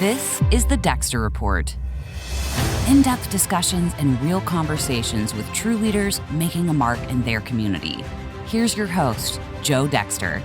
This is the Dexter Report. In-depth discussions and real conversations with true leaders making a mark in their community. Here's your host, Joe Dexter.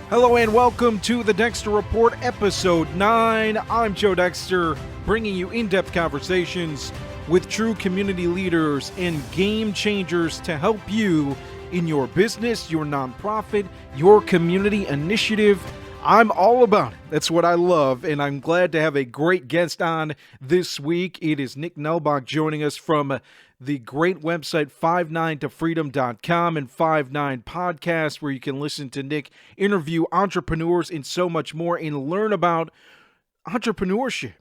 Hello and welcome to the Dexter Report, Episode 9. I'm Joe Dexter, bringing you in-depth conversations with true community leaders and game changers to help you in your business, your nonprofit, your community initiative. I'm all about it. That's what I love, and I'm glad to have a great guest on this week. It is Nick Nalbach joining us from the great website 59tofreedom.com and 59 Podcast, where you can listen to Nick interview entrepreneurs and so much more and learn about entrepreneurship.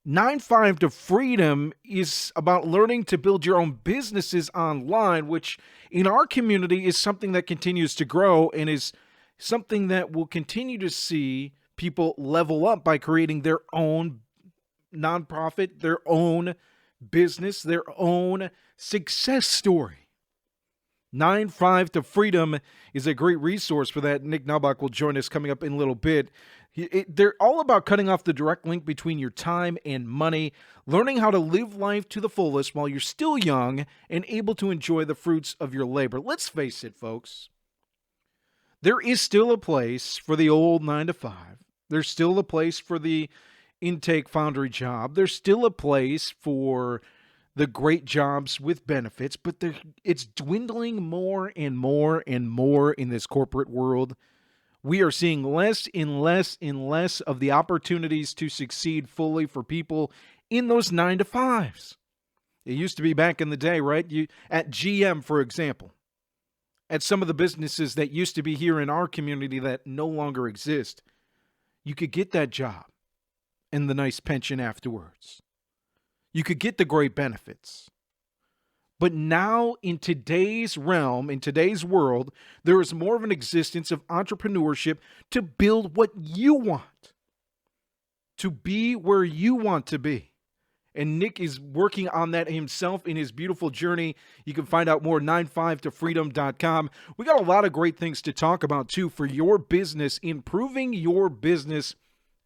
95 to Freedom is about learning to build your own businesses online, which in our community is something that continues to grow and is something that will continue to see people level up by creating their own nonprofit, their own business, their own success story. 95 to Freedom is a great resource for that. Nick Nalbach will join us coming up in a little bit. They're all about cutting off the direct link between your time and money, learning how to live life to the fullest while you're still young and able to enjoy the fruits of your labor. Let's face it, folks. There is still a place for the old 9 to 5. There's still a place for the intake foundry job. There's still a place for the great jobs with benefits, but it's dwindling more and more and more in this corporate world. We are seeing less and less and less of the opportunities to succeed fully for people in those 9 to 5s. It used to be back in the day, right? At GM, for example. At some of the businesses that used to be here in our community that no longer exist, you could get that job and the nice pension afterwards. You could get the great benefits. But now in today's realm, in today's world, there is more of an existence of entrepreneurship to build what you want, to be where you want to be. And Nick is working on that himself in his beautiful journey. You can find out more at 95tofreedom.com. We got a lot of great things to talk about, too, for your business, improving your business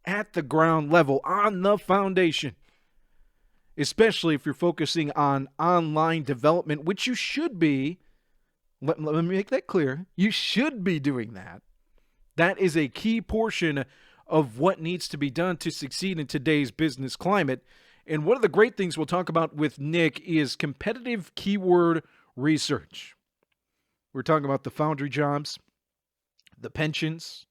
at the ground level, on the foundation. Especially if you're focusing on online development, which you should be. Let me make that clear. You should be doing that. That is a key portion of what needs to be done to succeed in today's business climate. And one of the great things we'll talk about with Nick is competitive keyword research. We're talking about the foundry jobs, the pensions,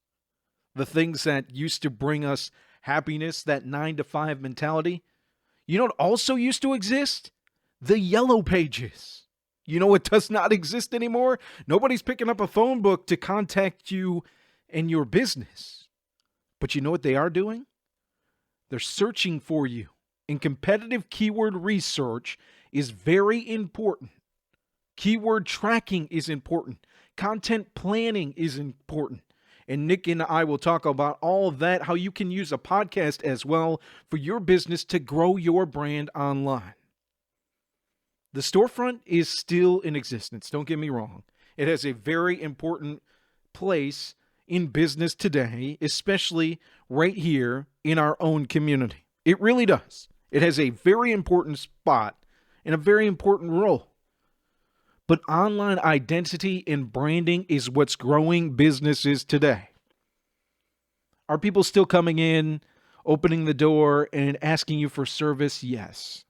the things that used to bring us happiness, that 9 to 5 mentality. You know what also used to exist? The yellow pages. You know what does not exist anymore? Nobody's picking up a phone book to contact you and your business. But you know what they are doing? They're searching for you. And competitive keyword research is very important. Keyword tracking is important. Content planning is important. And Nick and I will talk about all of that, how you can use a podcast as well for your business to grow your brand online. The storefront is still in existence, don't get me wrong. It has a very important place in business today, especially right here in our own community. It really does. It has a very important spot and a very important role. But online identity and branding is what's growing businesses today. Are people still coming in, opening the door, and asking you for service? Yes.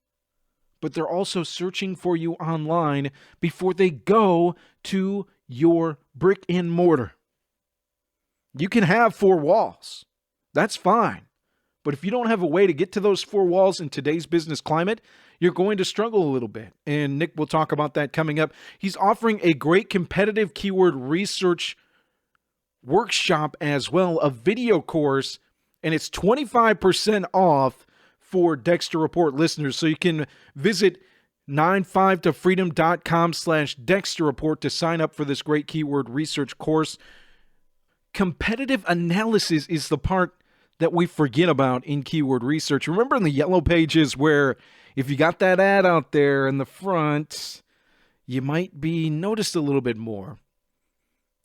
But they're also searching for you online before they go to your brick and mortar. You can have 4 walls. That's fine. But if you don't have a way to get to those 4 walls in today's business climate, you're going to struggle a little bit. And Nick will talk about that coming up. He's offering a great competitive keyword research workshop as well, a video course, and it's 25% off for Dexter Report listeners. So you can visit 95tofreedom.com/Dexter Report to sign up for this great keyword research course. Competitive analysis is the part that we forget about in keyword research. Remember in the yellow pages where if you got that ad out there in the front, you might be noticed a little bit more.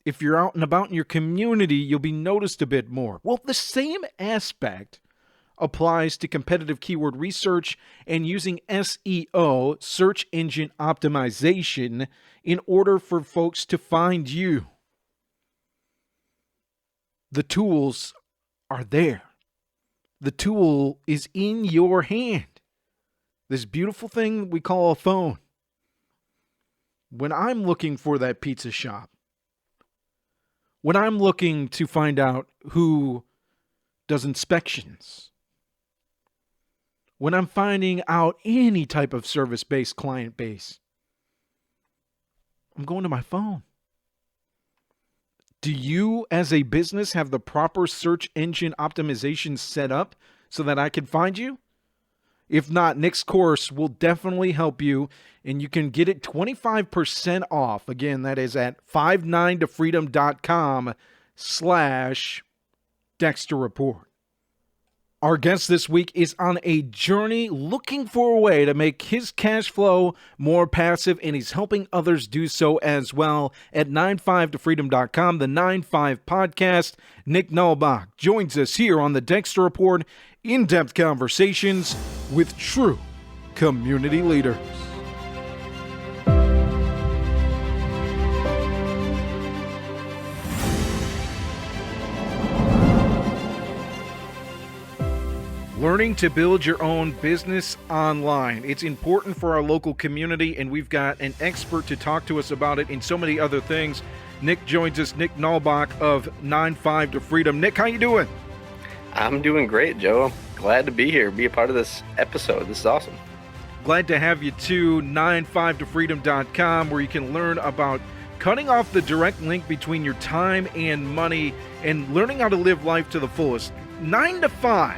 If you're out and about in your community, you'll be noticed a bit more. Well, the same aspect applies to competitive keyword research and using SEO, search engine optimization, in order for folks to find you. The tools are there. The tool is in your hand. This beautiful thing we call a phone. When I'm looking for that pizza shop, when I'm looking to find out who does inspections, when I'm finding out any type of service-based client base, I'm going to my phone. Do you, as a business, have the proper search engine optimization set up so that I can find you? If not, Nick's course will definitely help you, and you can get it 25% off. Again, that is at 59tofreedom.com/Dexter Report. Our guest this week is on a journey looking for a way to make his cash flow more passive, and he's helping others do so as well at 95tofreedom.com, the 95 podcast. Nick Nalbach joins us here on the Dexter Report, in-depth conversations with true community leaders. Learning to build your own business online. It's important for our local community, and we've got an expert to talk to us about it and so many other things. Nick joins us, Nick Nalbach of 95 to Freedom. Nick, how you doing? I'm doing great, Joe. Glad to be here, be a part of this episode. This is awesome. Glad to have you too. 95tofreedom.com, where you can learn about cutting off the direct link between your time and money and learning how to live life to the fullest. 9 to 5.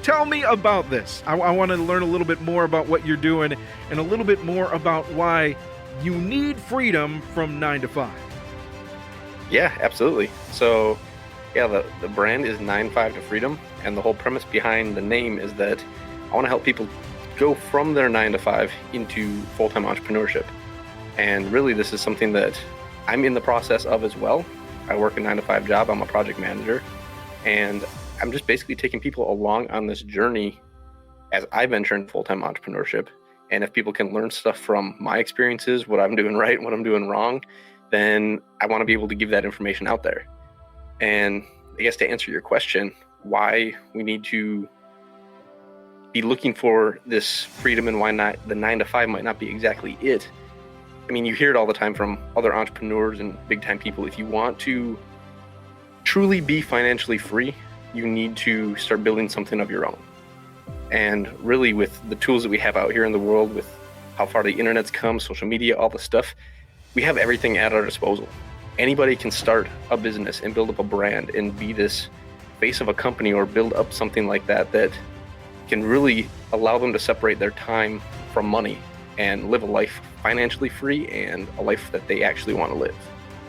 Tell me about this. I want to learn a little bit more about what you're doing and a little bit more about why you need freedom from 9 to 5. Yeah, absolutely. So, the brand is 95 to Freedom, and the whole premise behind the name is that I want to help people go from their 9 to 5 into full-time entrepreneurship. And really, this is something that I'm in the process of as well. I work a 9 to 5 job. I'm a project manager, and I'm just basically taking people along on this journey as I venture into full-time entrepreneurship. And if people can learn stuff from my experiences, what I'm doing right, what I'm doing wrong, then I want to be able to give that information out there. And I guess to answer your question, why we need to be looking for this freedom and why not the 9 to 5 might not be exactly it. I mean, you hear it all the time from other entrepreneurs and big time people. If you want to truly be financially free, you need to start building something of your own. And really, with the tools that we have out here in the world, with how far the internet's come, social media, all the stuff, we have everything at our disposal. Anybody can start a business and build up a brand and be this face of a company or build up something like that that can really allow them to separate their time from money and live a life financially free and a life that they actually want to live.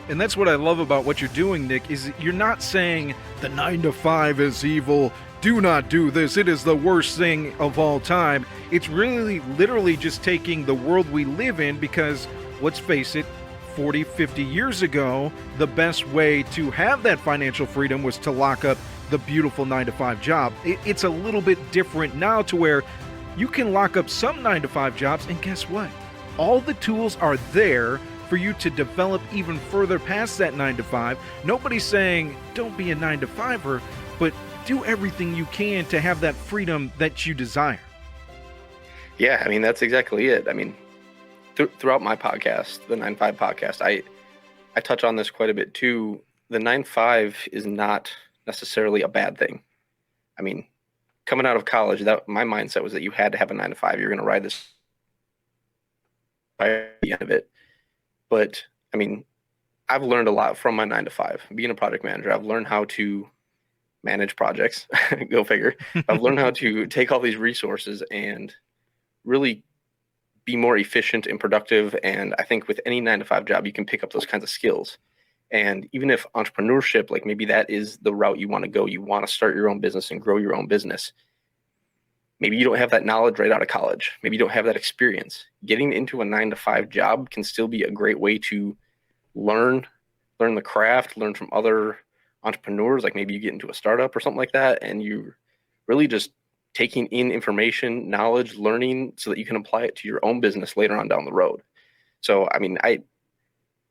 And that's what I love about what you're doing, Nick, is you're not saying the 9 to 5 is evil, do not do this, it is the worst thing of all time. It's really literally just taking the world we live in, because let's face it, 40, 50 years ago, the best way to have that financial freedom was to lock up the beautiful 9 to 5 job. It's a little bit different now, to where you can lock up some 9 to 5 jobs, and guess what? All the tools are there for you to develop even further past that 9 to 5. Nobody's saying don't be a 9 to 5er, but do everything you can to have that freedom that you desire. Yeah, I mean, that's exactly it. I mean, throughout my podcast, the 9-5 podcast, I touch on this quite a bit too. The 9-5 is not necessarily a bad thing. I mean, coming out of college, that my mindset was that you had to have a 9 to 5. You're going to ride this by the end of it. But I mean, I've learned a lot from my 9 to 5. Being a project manager, I've learned how to manage projects. Go figure. I've learned how to take all these resources and really be more efficient and productive. And I think with any 9 to 5 job, you can pick up those kinds of skills. And even if entrepreneurship, like maybe that is the route you want to go, you want to start your own business and grow your own business. Maybe you don't have that knowledge right out of college. Maybe you don't have that experience. Getting into a 9 to 5 job can still be a great way to learn the craft, learn from other entrepreneurs. Like maybe you get into a startup or something like that, and you're really just taking in information, knowledge, learning so that you can apply it to your own business later on down the road. So, I mean, I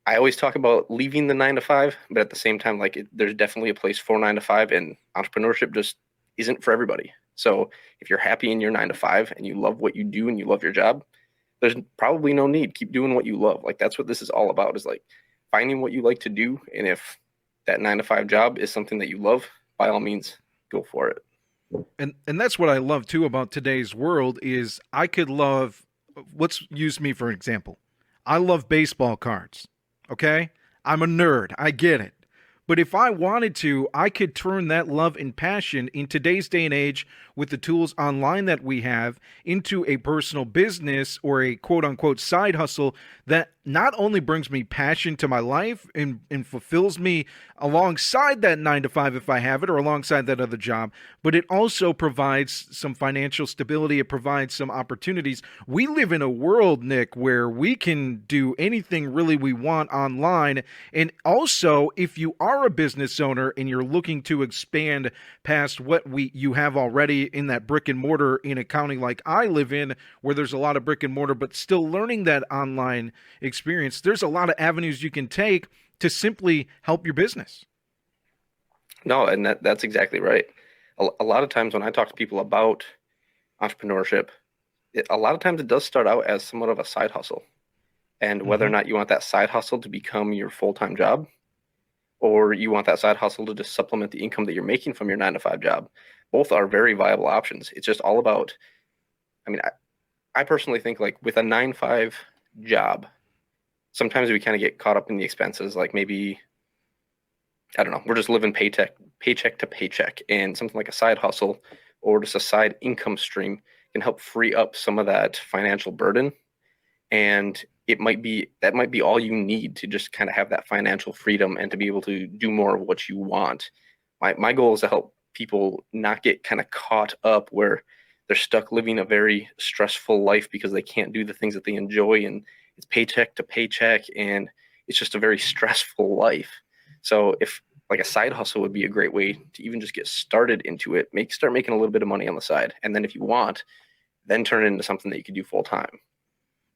always talk about leaving the 9 to 5, but at the same time, like there's definitely a place for 9 to 5, and entrepreneurship just isn't for everybody. So if you're happy in your 9 to 5 and you love what you do and you love your job, there's probably no need. Keep doing what you love. Like that's what this is all about, is like finding what you like to do. And if that 9 to 5 job is something that you love, by all means, go for it. And that's what I love too about today's world is I could love, let's use me for example. I love baseball cards. Okay? I'm a nerd. I get it. But if I wanted to, I could turn that love and passion in today's day and age with the tools online that we have into a personal business or a quote unquote side hustle that not only brings me passion to my life and fulfills me alongside that 9 to 5 if I have it or alongside that other job, but it also provides some financial stability. It provides some opportunities. We live in a world, Nick, where we can do anything really we want online. And also, if you are a business owner and you're looking to expand past what you have already in that brick and mortar in a county like I live in, where there's a lot of brick and mortar, but still learning that online experience, there's a lot of avenues you can take to simply help your business. No, and that's exactly right. A lot of times when I talk to people about entrepreneurship, a lot of times it does start out as somewhat of a side hustle. And whether or not you want that side hustle to become your full-time job, or you want that side hustle to just supplement the income that you're making from your 9 to 5 job, both are very viable options. It's just all about, I mean, I personally think like with a 9 to 5 job, sometimes we kind of get caught up in the expenses. Like maybe, I don't know, we're just living paycheck to paycheck, and something like a side hustle or just a side income stream can help free up some of that financial burden. And that might be all you need to just kind of have that financial freedom and to be able to do more of what you want. My goal is to help people not get kind of caught up where they're stuck living a very stressful life because they can't do the things that they enjoy, and it's paycheck to paycheck, and it's just a very stressful life. So if like a side hustle would be a great way to even just get started into it, start making a little bit of money on the side. And then if you want, then turn it into something that you can do full time.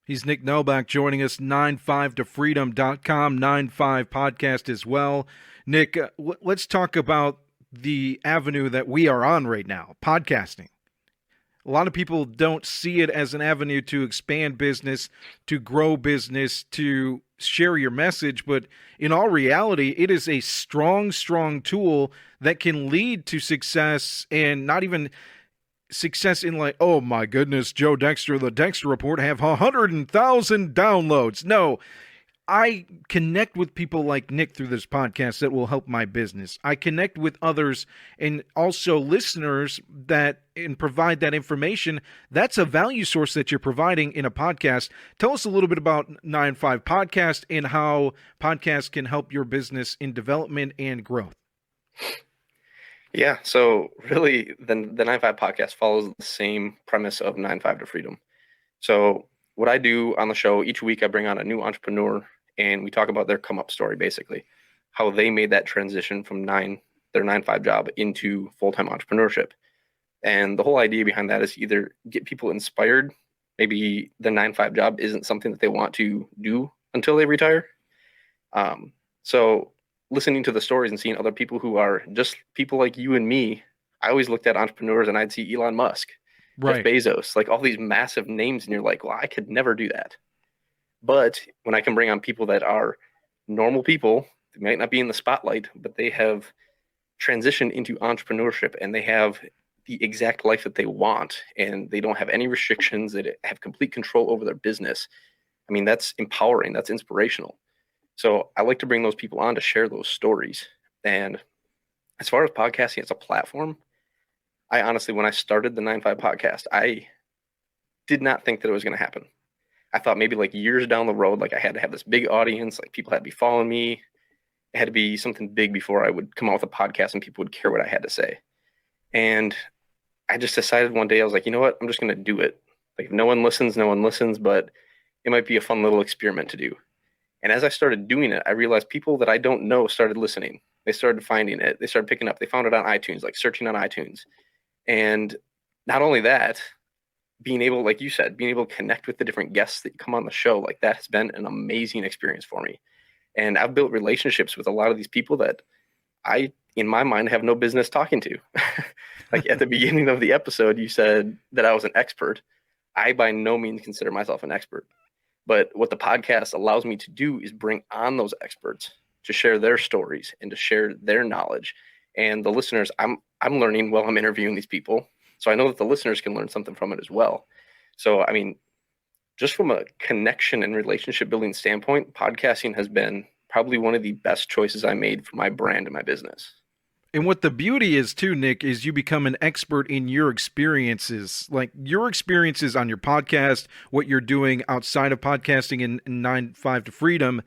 He's Nick Nalbach joining us, 95tofreedom.com, 95 podcast as well. Nick, let's talk about the avenue that we are on right now, podcasting. A lot of people don't see it as an avenue to expand business, to grow business, to share your message, but in all reality, it is a strong, strong tool that can lead to success, and not even success in like, oh my goodness, Joe Dexter, the Dexter Report have 100,000 downloads. No, I connect with people like Nick through this podcast that will help my business. I connect with others and also listeners and provide that information. That's a value source that you're providing in a podcast. Tell us a little bit about 9-5 Podcast and how podcasts can help your business in development and growth. Yeah, so really the 9-5 podcast follows the same premise of 9-5 to Freedom. So what I do on the show, each week I bring on a new entrepreneur and we talk about their come up story, basically, how they made that transition from their 9-5 job into full-time entrepreneurship. And the whole idea behind that is either get people inspired. Maybe the 9-5 job isn't something that they want to do until they retire. So listening to the stories and seeing other people who are just people like you and me, I always looked at entrepreneurs and I'd see Elon Musk, Right. Jeff Bezos, like all these massive names, and you're like, well, I could never do that. But when I can bring on people that are normal people, they might not be in the spotlight, but they have transitioned into entrepreneurship and they have the exact life that they want, and they don't have any restrictions, they have complete control over their business. I mean, that's empowering, that's inspirational. So I like to bring those people on to share those stories. And as far as podcasting as a platform, I honestly, when I started the 9-5 podcast, I did not think that it was going to happen. I thought maybe like years down the road, like I had to have this big audience, like people had to be following me. It had to be something big before I would come out with a podcast and people would care what I had to say. And I just decided one day, I was like, you know what? I'm just going to do it. Like if no one listens, but it might be a fun little experiment to do. And as I started doing it, I realized people that I don't know started listening. They started finding it. They started picking up. They found it on iTunes, like searching on iTunes. And not only that, being able, like you said, being able to connect with the different guests that come on the show, like that has been an amazing experience for me. And I've built relationships with a lot of these people that I, in my mind, have no business talking to. Like at the beginning of the episode, you said that I was an expert. I by no means consider myself an expert. But what the podcast allows me to do is bring on those experts to share their stories and to share their knowledge. And the listeners, I'm learning while I'm interviewing these people. So I know that the listeners can learn something from it as well. So I mean, just from a connection and relationship building standpoint, podcasting has been probably one of the best choices I made for my brand and my business. And what the beauty is too, Nick, is you become an expert in your experiences, like your experiences on your podcast, what you're doing outside of podcasting in 9 to 5 to Freedom.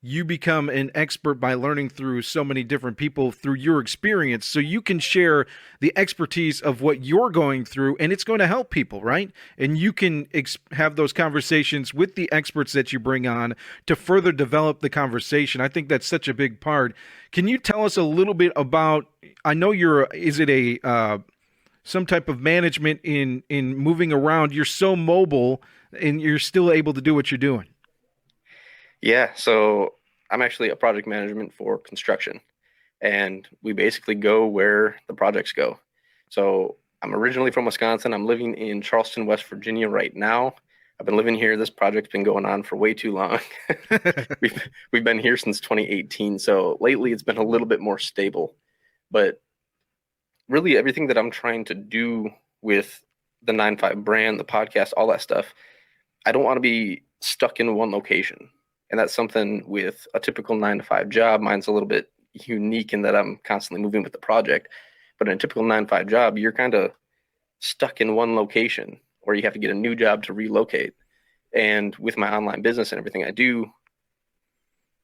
You become an expert by learning through so many different people through your experience. So you can share the expertise of what you're going through, and it's going to help people, right? And you can have those conversations with the experts that you bring on to further develop the conversation. I think that's such a big part. Can you tell us a little bit about, I know is it some type of management in moving around? You're so mobile and you're still able to do what you're doing. Yeah, so I'm actually a project management for construction, and we basically go where the projects go. So I'm originally from Wisconsin. I'm living in Charleston, West Virginia right now. I've been living here. This project's been going on for way too long. We've been here since 2018. So lately it's been a little bit more stable. But really everything that I'm trying to do with the 9-5 brand, the podcast, all that stuff, I don't want to be stuck in one location. And that's something with a typical 9 to 5 job. Mine's a little bit unique in that I'm constantly moving with the project. But in a typical 9 to 5 job, you're kind of stuck in one location, or you have to get a new job to relocate. And with my online business and everything I do,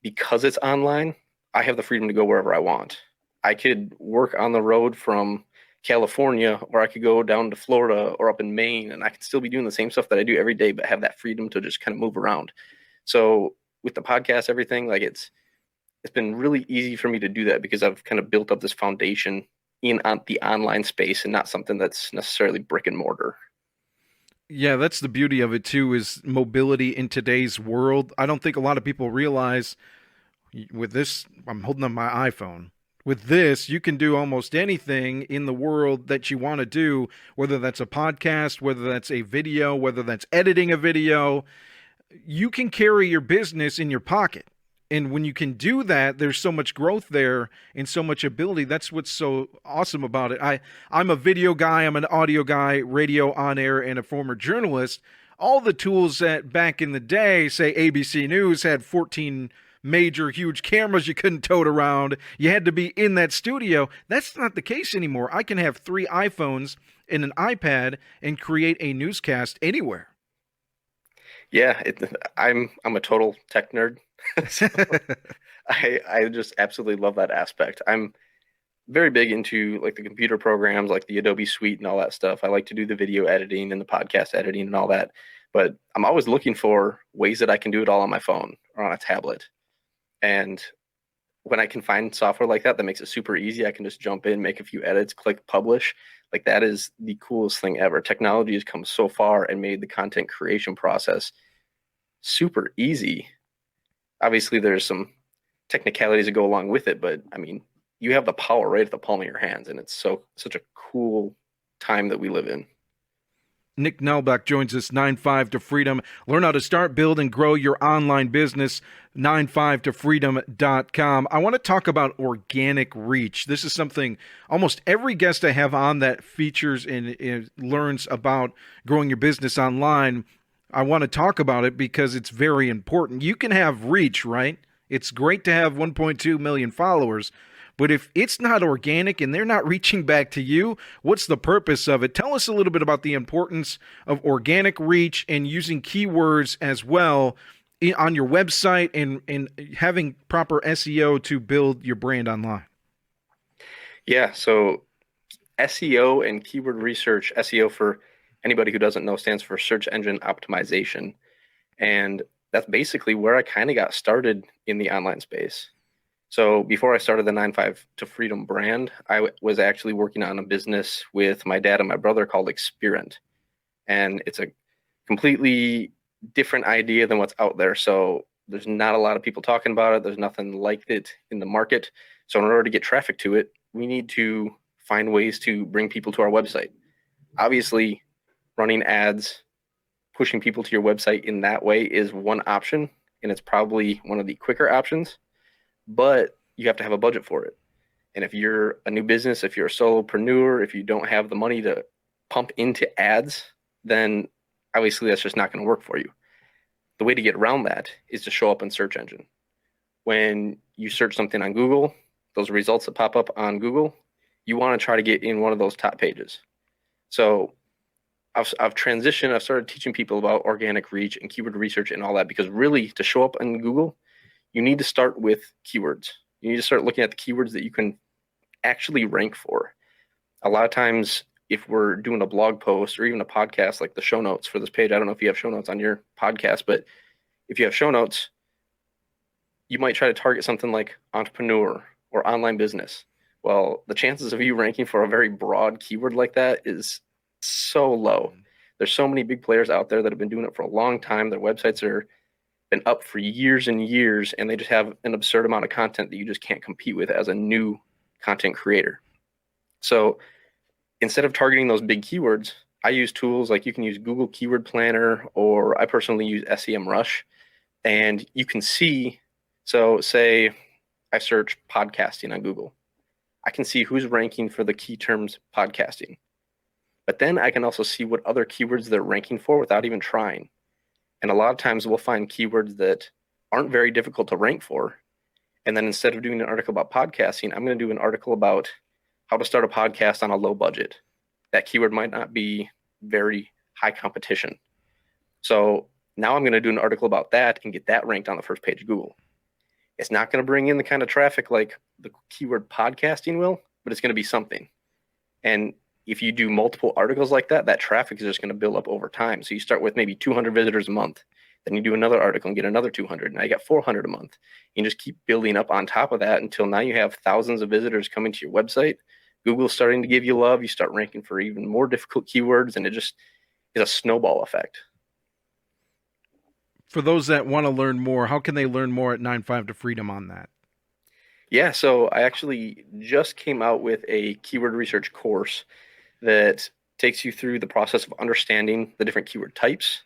because it's online, I have the freedom to go wherever I want. I could work on the road from California, or I could go down to Florida or up in Maine, and I could still be doing the same stuff that I do every day, but have that freedom to just kind of move around. So with the podcast, everything, like it's been really easy for me to do that because I've kind of built up this foundation in the online space and not something that's necessarily brick and mortar. Yeah, that's the beauty of it too, is mobility in today's world. I don't think a lot of people realize with this, I'm holding up my iPhone. With this, you can do almost anything in the world that you want to do, whether that's a podcast, whether that's a video, whether that's editing a video. You can carry your business in your pocket. And when you can do that, there's so much growth there and so much ability. That's what's so awesome about it. I'm a video guy, I'm an audio guy, radio on air, and a former journalist. All the tools that back in the day, say ABC News, had 14 major, huge cameras you couldn't tote around. You had to be in that studio. That's not the case anymore. I can have 3 iPhones and an iPad and create a newscast anywhere. Yeah, I'm a total tech nerd. So I just absolutely love that aspect. I'm very big into like the computer programs, like the Adobe Suite and all that stuff. I like to do the video editing and the podcast editing and all that. But I'm always looking for ways that I can do it all on my phone or on a tablet. And when I can find software like that makes it super easy, I can just jump in, make a few edits, click publish. Like that is the coolest thing ever. Technology has come so far and made the content creation process super easy. Obviously, there's some technicalities that go along with it, but I mean, you have the power right at the palm of your hands, and it's such a cool time that we live in. Nick Nalbach joins us, 9-5 to Freedom. Learn how to start, build, and grow your online business, 95tofreedom.com. I want to talk about organic reach. This is something almost every guest I have on that features and learns about growing your business online. I want to talk about it because it's very important. You can have reach, right? It's great to have 1.2 million followers, but if it's not organic and they're not reaching back to you, what's the purpose of it? Tell us a little bit about the importance of organic reach and using keywords as well on your website and having proper SEO to build your brand online. Yeah, so SEO and keyword research, SEO for anybody who doesn't know stands for search engine optimization. And that's basically where I kind of got started in the online space. So before I started the 9-5 to Freedom brand, I was actually working on a business with my dad and my brother called Experiment. And it's a completely different idea than what's out there. So there's not a lot of people talking about it. There's nothing like it in the market. So in order to get traffic to it, we need to find ways to bring people to our website. Obviously, running ads, pushing people to your website in that way is one option, and it's probably one of the quicker options, but you have to have a budget for it. And if you're a new business, if you're a solopreneur, if you don't have the money to pump into ads, then obviously that's just not going to work for you. The way to get around that is to show up in search engine. When you search something on Google, those results that pop up on Google, you want to try to get in one of those top pages. So I've transitioned. I've started teaching people about organic reach and keyword research and all that, because really to show up in Google, you need to start with keywords. You need to start looking at the keywords that you can actually rank for. A lot of times, if we're doing a blog post or even a podcast, like the show notes for this page, I don't know if you have show notes on your podcast, but if you have show notes, you might try to target something like entrepreneur or online business. Well, the chances of you ranking for a very broad keyword like that is so low. There's so many big players out there that have been doing it for a long time. Their websites are been up for years and years, and they just have an absurd amount of content that you just can't compete with as a new content creator. So instead of targeting those big keywords, I use tools like you can use Google Keyword Planner, or I personally use SEMrush, and you can see, so say I search podcasting on Google. I can see who's ranking for the key terms podcasting. But then I can also see what other keywords they're ranking for without even trying. And a lot of times we'll find keywords that aren't very difficult to rank for. And then instead of doing an article about podcasting, I'm going to do an article about how to start a podcast on a low budget. That keyword might not be very high competition. So now I'm going to do an article about that and get that ranked on the first page of Google. It's not going to bring in the kind of traffic like the keyword podcasting will, but it's going to be something. And if you do multiple articles like that, that traffic is just going to build up over time. So you start with maybe 200 visitors a month. Then you do another article and get another 200. Now you got 400 a month. You just keep building up on top of that until now you have thousands of visitors coming to your website. Google's starting to give you love. You start ranking for even more difficult keywords, and it just is a snowball effect. For those that want to learn more, how can they learn more at 9-5 to Freedom on that? Yeah, so I actually just came out with a keyword research course that takes you through the process of understanding the different keyword types,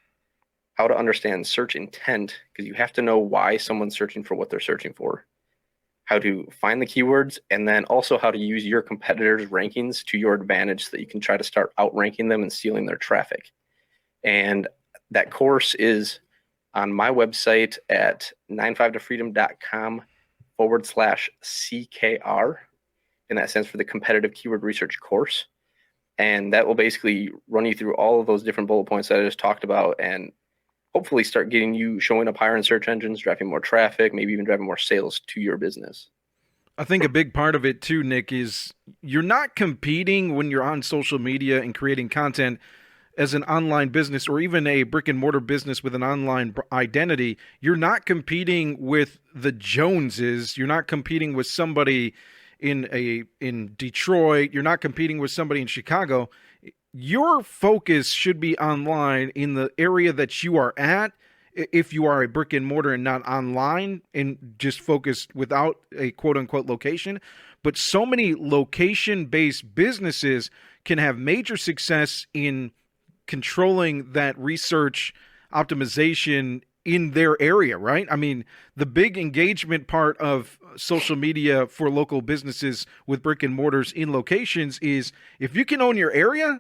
how to understand search intent, because you have to know why someone's searching for what they're searching for, how to find the keywords, and then also how to use your competitors' rankings to your advantage so that you can try to start outranking them and stealing their traffic. And that course is on my website at 95tofreedom.com/CKR, and that stands for the Competitive Keyword Research Course. And that will basically run you through all of those different bullet points that I just talked about, and hopefully start getting you showing up higher in search engines, driving more traffic, maybe even driving more sales to your business. I think a big part of it too, Nick, is you're not competing when you're on social media and creating content as an online business or even a brick and mortar business with an online identity. You're not competing with the Joneses. You're not competing with somebody in Detroit. You're not competing with somebody in Chicago. Your focus should be online in the area that you are at. If you are a brick and mortar and not online and just focused without a quote unquote location. But so many location based businesses can have major success in controlling that research optimization in their area, right? I mean, the big engagement part of social media for local businesses with brick and mortars in locations is if you can own your area,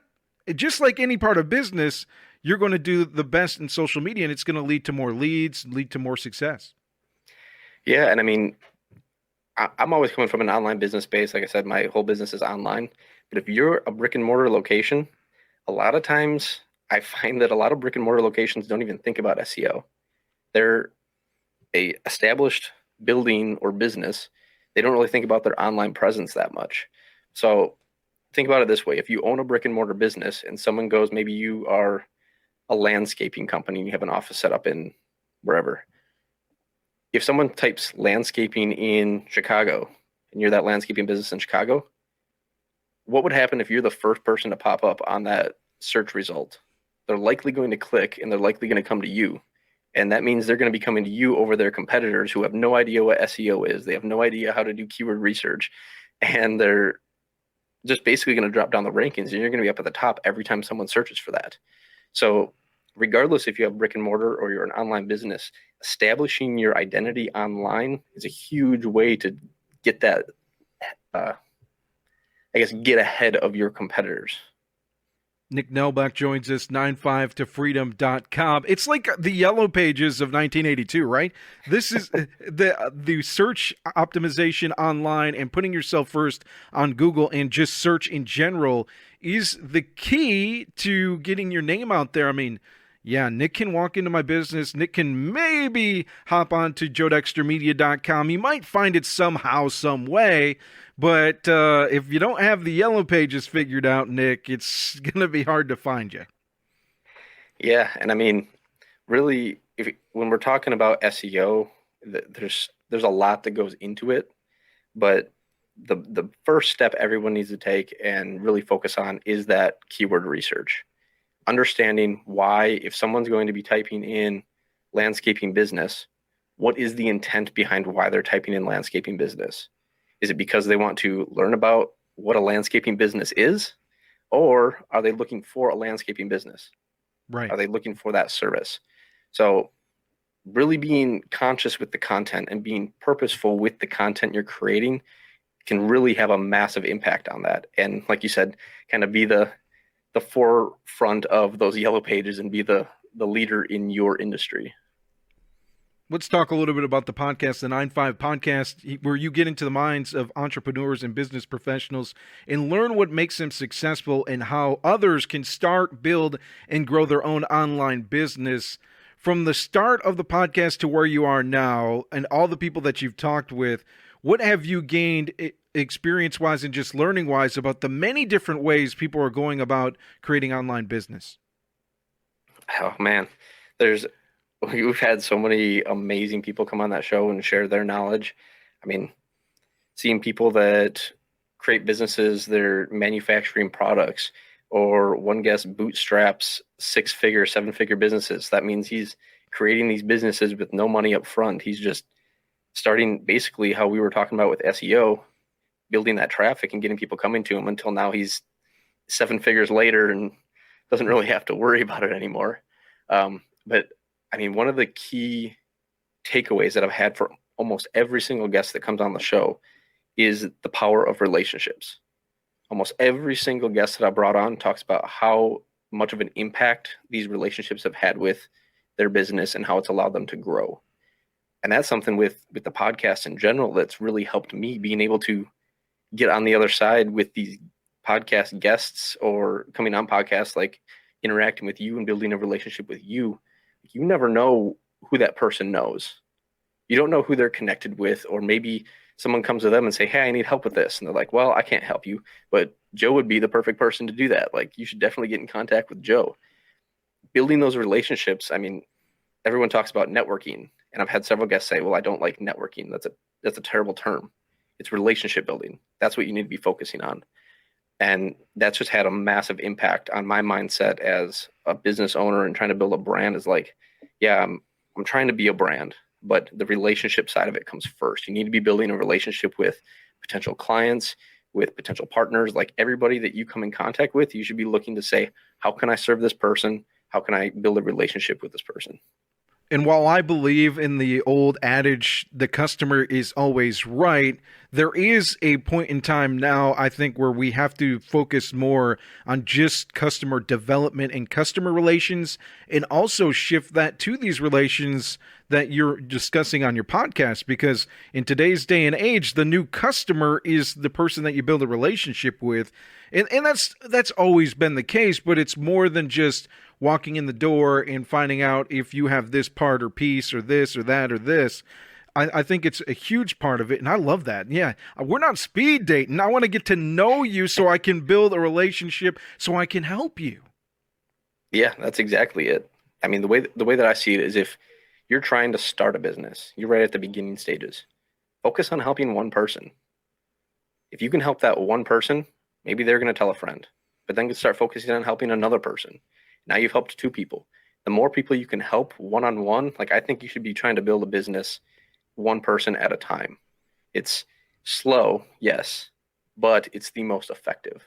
just like any part of business, you're going to do the best in social media, and it's going to lead to more leads, lead to more success. Yeah, and I mean, I'm always coming from an online business space. Like I said, my whole business is online. But if you're a brick and mortar location, a lot of times I find that a lot of brick and mortar locations don't even think about SEO. They're a established building or business. They don't really think about their online presence that much. So think about it this way. If you own a brick and mortar business and someone goes, maybe you are a landscaping company and you have an office set up in wherever, if someone types landscaping in Chicago and you're that landscaping business in Chicago, what would happen if you're the first person to pop up on that search result? They're likely going to click and they're likely going to come to you. And that means they're going to be coming to you over their competitors who have no idea what SEO is. They have no idea how to do keyword research. And they're just basically going to drop down the rankings, and you're going to be up at the top every time someone searches for that. So regardless if you have brick and mortar or you're an online business, establishing your identity online is a huge way to get that, get ahead of your competitors. Nick Nalbach joins us, 95tofreedom.com. It's like the yellow pages of 1982, right? This is the search optimization online, and putting yourself first on Google and just search in general is the key to getting your name out there. I mean, yeah, Nick can walk into my business. Nick can maybe hop on to joedextermedia.com. You might find it somehow, some way. But if you don't have the yellow pages figured out, Nick, it's going to be hard to find you. Yeah, and I mean, really, when we're talking about SEO, there's a lot that goes into it. But the first step everyone needs to take and really focus on is that keyword research. Understanding why, if someone's going to be typing in landscaping business, what is the intent behind why they're typing in landscaping business? Is it because they want to learn about what a landscaping business is? Or are they looking for a landscaping business? Right. Are they looking for that service? So really being conscious with the content and being purposeful with the content you're creating can really have a massive impact on that. And like you said, kind of be the forefront of those yellow pages and be the leader in your industry. Let's talk a little bit about the podcast, the 9-5 podcast, where you get into the minds of entrepreneurs and business professionals and learn what makes them successful and how others can start, build, and grow their own online business. From the start of the podcast to where you are now and all the people that you've talked with, what have you gained experience-wise and just learning-wise about the many different ways people are going about creating online business? Oh, man. We've had so many amazing people come on that show and share their knowledge. I mean, seeing people that create businesses, they're manufacturing products, or one guest bootstraps 6-figure, 7-figure businesses. That means he's creating these businesses with no money up front. He's just starting basically how we were talking about with SEO, building that traffic and getting people coming to him, until now he's 7 figures later and doesn't really have to worry about it anymore. But I mean, one of the key takeaways that I've had for almost every single guest that comes on the show is the power of relationships. Almost every single guest that I brought on talks about how much of an impact these relationships have had with their business and how it's allowed them to grow. And that's something with the podcast in general that's really helped me, being able to get on the other side with these podcast guests or coming on podcasts, like interacting with you and building a relationship with you. You never know who that person knows. You don't know who they're connected with, or maybe someone comes to them and say, hey, I need help with this. And they're like, well, I can't help you, but Joe would be the perfect person to do that. Like, you should definitely get in contact with Joe. Building those relationships. I mean, everyone talks about networking, and I've had several guests say, well, I don't like networking. That's a terrible term. It's relationship building. That's what you need to be focusing on. And that's just had a massive impact on my mindset as a business owner and trying to build a brand. Is like, yeah, I'm trying to be a brand, but the relationship side of it comes first. You need to be building a relationship with potential clients, with potential partners. Like, everybody that you come in contact with, you should be looking to say, how can I serve this person? How can I build a relationship with this person? And while I believe in the old adage, the customer is always right, there is a point in time now, I think, where we have to focus more on just customer development and customer relations, and also shift that to these relations that you're discussing on your podcast. Because in today's day and age, the new customer is the person that you build a relationship with. And that's always been the case, but it's more than just walking in the door and finding out if you have this part or piece or this or that or this. I think it's a huge part of it, and I love that. Yeah, we're not speed dating. I want to get to know you so I can build a relationship so I can help you. Yeah, that's exactly it. I mean, the way that I see it is, if You're trying to start a business. You're right at the beginning stages. Focus on helping one person. If you can help that one person, maybe they're going to tell a friend, but then start focusing on helping another person. Now you've helped two people. The more people you can help one-on-one, like I think you should be trying to build a business one person at a time. It's slow, yes, but it's the most effective.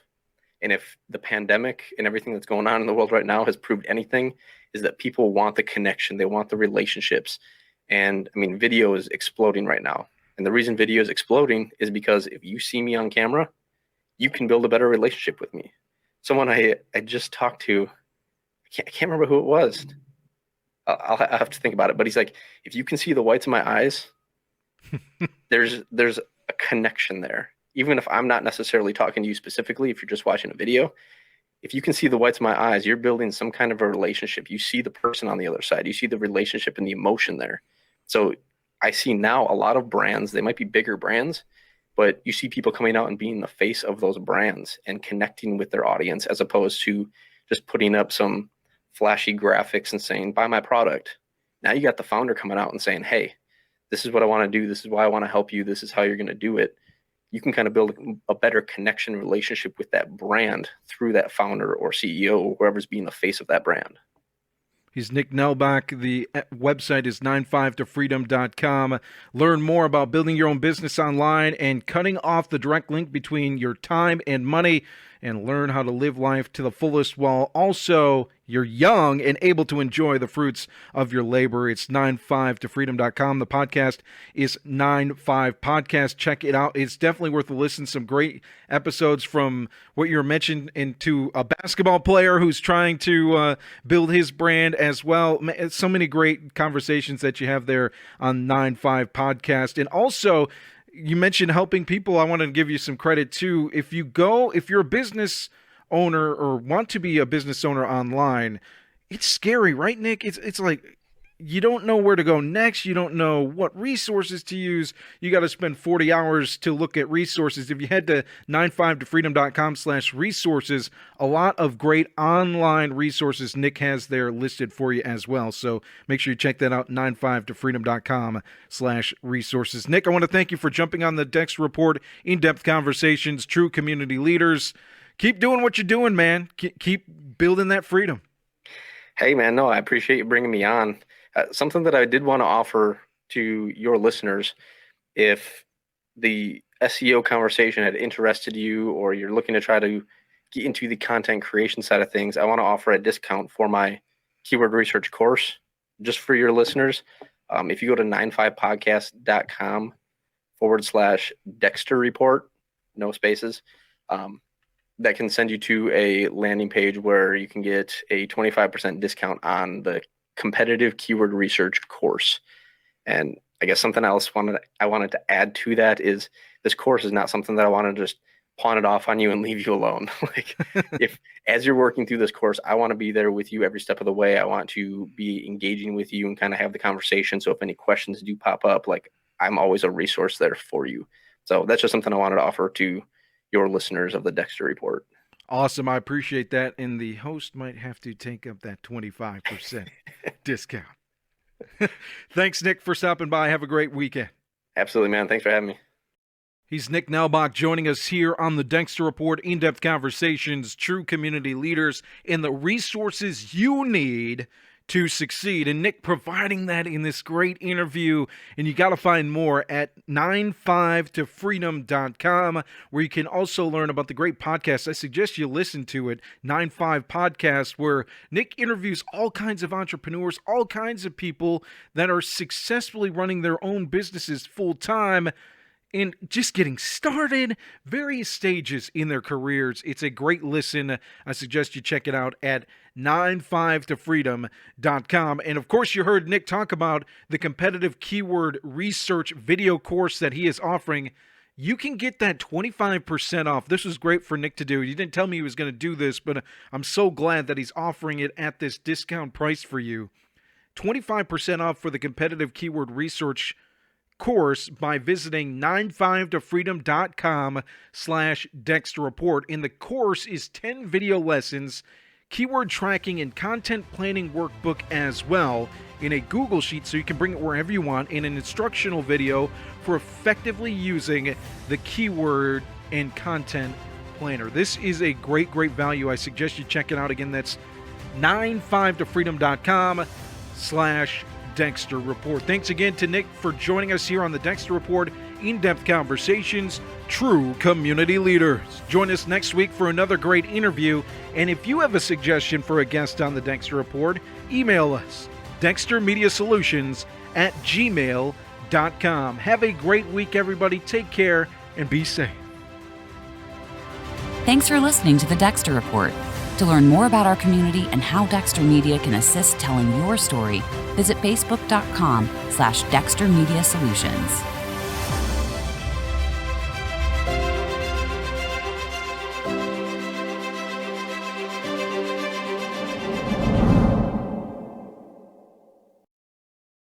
And if the pandemic and everything that's going on in the world right now has proved anything, is that people want the connection, they want the relationships. And I mean, video is exploding right now. And the reason video is exploding is because if you see me on camera, you can build a better relationship with me. Someone I just talked to, I can't remember who it was. I'll have to think about it. But he's like, if you can see the whites of my eyes, there's a connection there. Even if I'm not necessarily talking to you specifically, if you're just watching a video, if you can see the whites of my eyes, you're building some kind of a relationship. You see the person on the other side. You see the relationship and the emotion there. So I see now a lot of brands, they might be bigger brands, but you see people coming out and being the face of those brands and connecting with their audience as opposed to just putting up some flashy graphics and saying, buy my product. Now you got the founder coming out and saying, hey, this is what I want to do. This is why I want to help you. This is how you're going to do it. You can kind of build a better connection relationship with that brand through that founder or CEO or whoever's being the face of that brand. He's Nick Nalbach. The website is 95tofreedom.com. Learn more about building your own business online and cutting off the direct link between your time and money, and learn how to live life to the fullest while also you're young and able to enjoy the fruits of your labor. It's 95tofreedom.com. The podcast is 95 Podcast. Check it out. It's definitely worth a listen. Some great episodes from what you mentioned into a basketball player who's trying to build his brand as well. So many great conversations that you have there on 95 Podcast. And also, you mentioned helping people. I want to give you some credit too. If you're a business owner or want to be a business owner online, it's scary, right, Nick? It's like you don't know where to go next. You don't know what resources to use. You got to spend 40 hours to look at resources. If you head to 95tofreedom.com/resources, a lot of great online resources Nick has there listed for you as well. So make sure you check that out, 95tofreedom.com/resources. Nick, I want to thank you for jumping on the Dexter Report, in-depth conversations, true community leaders. Keep doing what you're doing, man. Keep building that freedom. Hey, man, no, I appreciate you bringing me on. Something that I did want to offer to your listeners, if the SEO conversation had interested you or you're looking to try to get into the content creation side of things, I want to offer a discount for my keyword research course just for your listeners. If you go to 95podcast.com/Dexter Report, no spaces, that can send you to a landing page where you can get a 25% discount on the competitive keyword research course. And I guess something else I wanted to add to that is this course is not something that I want to just pawn it off on you and leave you alone. Like if as you're working through this course, I want to be there with you every step of the way. I want to be engaging with you and kind of have the conversation. So if any questions do pop up, like I'm always a resource there for you. So that's just something I wanted to offer to your listeners of the Dexter Report. Awesome. I appreciate that. And the host might have to take up that 25% discount. Thanks, Nick, for stopping by. Have a great weekend. Absolutely, man. Thanks for having me. He's Nick Nalbach joining us here on the Dexter Report, in-depth conversations, true community leaders, and the resources you need to succeed. And Nick providing that in this great interview. And you got to find more at 95tofreedom.com, where you can also learn about the great podcast. I suggest you listen to it, 95 Podcast, where Nick interviews all kinds of entrepreneurs, all kinds of people that are successfully running their own businesses full-time and just getting started, various stages in their careers. It's a great listen. I suggest you check it out at 95tofreedom.com. And of course, you heard Nick talk about the competitive keyword research video course that he is offering. You can get that 25% off. This was great for Nick to do. He didn't tell me he was going to do this, but I'm so glad that he's offering it at this discount price for you. 25% off for the competitive keyword research course by visiting 95tofreedom.com/Dexter Report. And the course is 10 video lessons keyword tracking and content planning workbook as well in a Google Sheet so you can bring it wherever you want, in an instructional video for effectively using the keyword and content planner. This is a great value. I suggest you check it out. Again, that's 95tofreedom.com/Dexter Report. Thanks again to Nick for joining us here on the Dexter Report, in-depth conversations, true community leaders. Join us next week for another great interview. And if you have a suggestion for a guest on the Dexter Report, email us, dextermediasolutions@gmail.com. Have a great week, everybody. Take care and be safe. Thanks for listening to the Dexter Report. To learn more about our community and how Dexter Media can assist telling your story, visit facebook.com/Dexter Media Solutions.